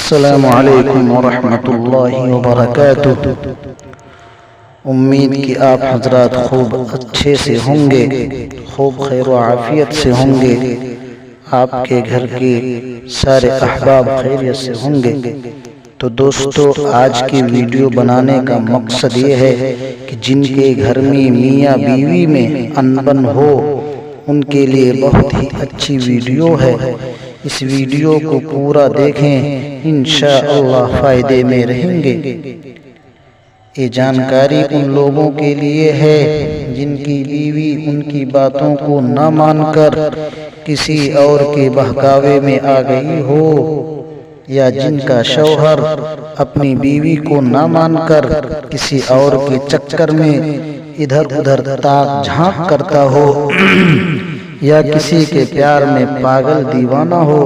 السلام علیکم ورحمۃ اللہ وبرکاتہ۔ امید کہ آپ حضرات خوب اچھے سے ہوں گے، خوب خیر و عافیت سے ہوں گے، آپ کے گھر کے سارے احباب خیریت سے ہوں گے۔ تو دوستو، آج کی ویڈیو بنانے کا مقصد یہ ہے کہ جن کے گھر میں میاں بیوی میں انبن ہو، ان کے لیے بہت ہی اچھی ویڈیو ہے۔ اس ویڈیو کو پورا دیکھیں، انشاءاللہ فائدے میں رہیں گے۔ یہ جانکاری ان لوگوں کے لیے ہے جن کی بیوی ان کی باتوں کو نہ مان کر کسی اور کے بہکاوے میں آ گئی ہو، یا جن کا شوہر اپنی بیوی کو نہ مان کر کسی اور کے چکر میں ادھر ادھر تاک جھانک کرتا ہو، یا کسی کے پیار میں پاگل دیوانہ ہو،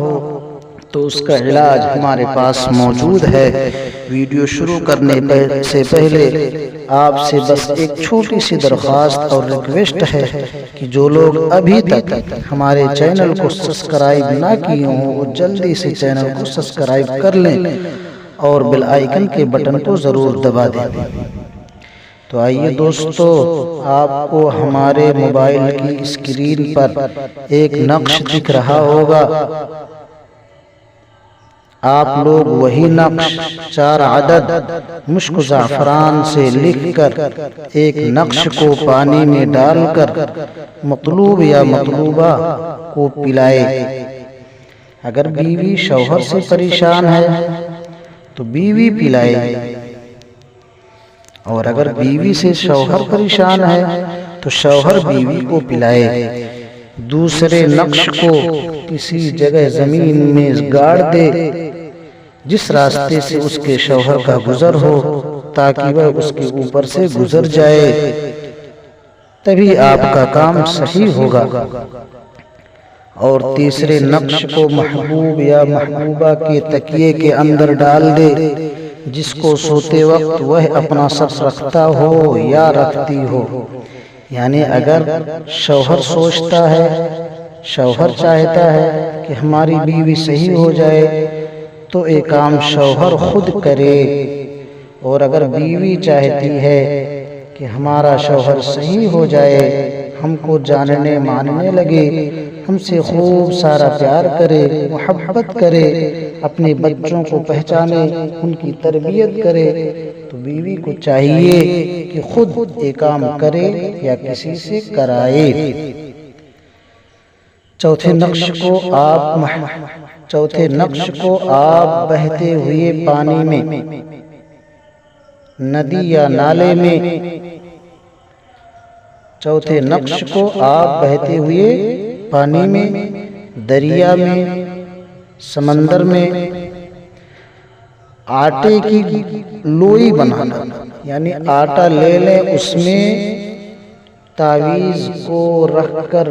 تو اس کا علاج ہمارے پاس موجود ہے۔ ویڈیو شروع کرنے سے پہلے آپ سے بس ایک چھوٹی سی درخواست اور ریکویسٹ ہے کہ جو لوگ ابھی تک ہمارے چینل کو سبسکرائب نہ کیے ہوں، وہ جلدی سے چینل کو سبسکرائب کر لیں اور بیل آئیکن کے بٹن کو ضرور دبا دیں۔ تو آئیے دوستو، آپ کو ہمارے موبائل کی اسکرین پر ایک نقش دکھ رہا ہوگا۔ آپ لوگ وہی نقش 4 عدد مشک زعفران سے لکھ کر ایک نقش کو پانی میں ڈال کر مطلوب یا مطلوبہ کو پلائے۔ اگر بیوی شوہر سے پریشان ہے تو بیوی پلائے، اور اگر بیوی سے شوہر پریشان ہے تو شوہر بیوی کو پلائے۔ دوسرے نقش کو کسی جگہ زمین میں گاڑ دے جس راستے سے اس کے شوہر کا گزر ہو، تاکہ وہ اس کے اوپر سے گزر جائے، تبھی آپ کا کام صحیح ہوگا۔ اور تیسرے نقش کو محبوب یا محبوبہ کے تکیے کے اندر ڈال دے، جس کو سوتے وقت وہ اپنا سر رکھتا ہو یا رکھتی ہو۔ یعنی اگر شوہر سوچتا ہے، شوہر چاہتا ہے کہ ہماری بیوی صحیح ہو جائے، تو یہ کام شوہر خود کرے، اور اگر بیوی چاہتی ہے کہ ہمارا شوہر صحیح ہو جائے، ہم کو جاننے ماننے لگے، ہم سے خوب سارا پیار کرے، محبت کرے، اپنے بچوں کو پہچانے، ان کی تربیت کرے، تو بیوی کو چاہیے کہ خود یہ کام کرے یا کسی سے کرائے۔ چوتھے نقش کو آپ بہتے ہوئے پانی میں، ندی یا نالے میں، چوتھے نقش کو آپ بہتے ہوئے پانی میں، دریا میں، سمندر میں آٹے کی لوئی بنانا، یعنی آٹا لے لیں، اس میں تعویذ کو رکھ کر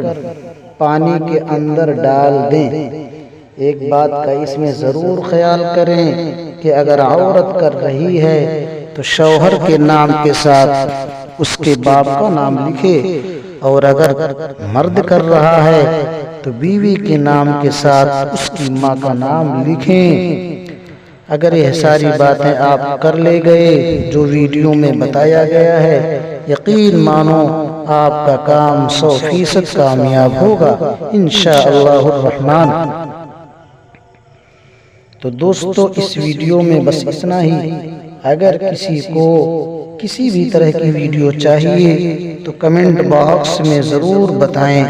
پانی کے اندر ڈال دیں۔ ایک بات کا اس میں ضرور خیال کریں کہ اگر عورت کر رہی ہے تو شوہر کے نام کے ساتھ اس کے باپ کا نام لکھے، اور اگر مرد کر رہا ہے تو بیوی کے نام کے ساتھ اس کی ماں کا نام لکھیں۔ اگر یہ ساری باتیں آپ کر لے گئے جو ویڈیو میں بتایا گیا ہے، یقین مانو آپ کا کام 100% کامیاب ہوگا انشاءاللہ الرحمن۔ تو دوستو، اس ویڈیو میں بس اتنا ہی۔ اگر کسی کو کسی بھی طرح کی ویڈیو چاہیے تو کمنٹ باکس میں ضرور بتائیں۔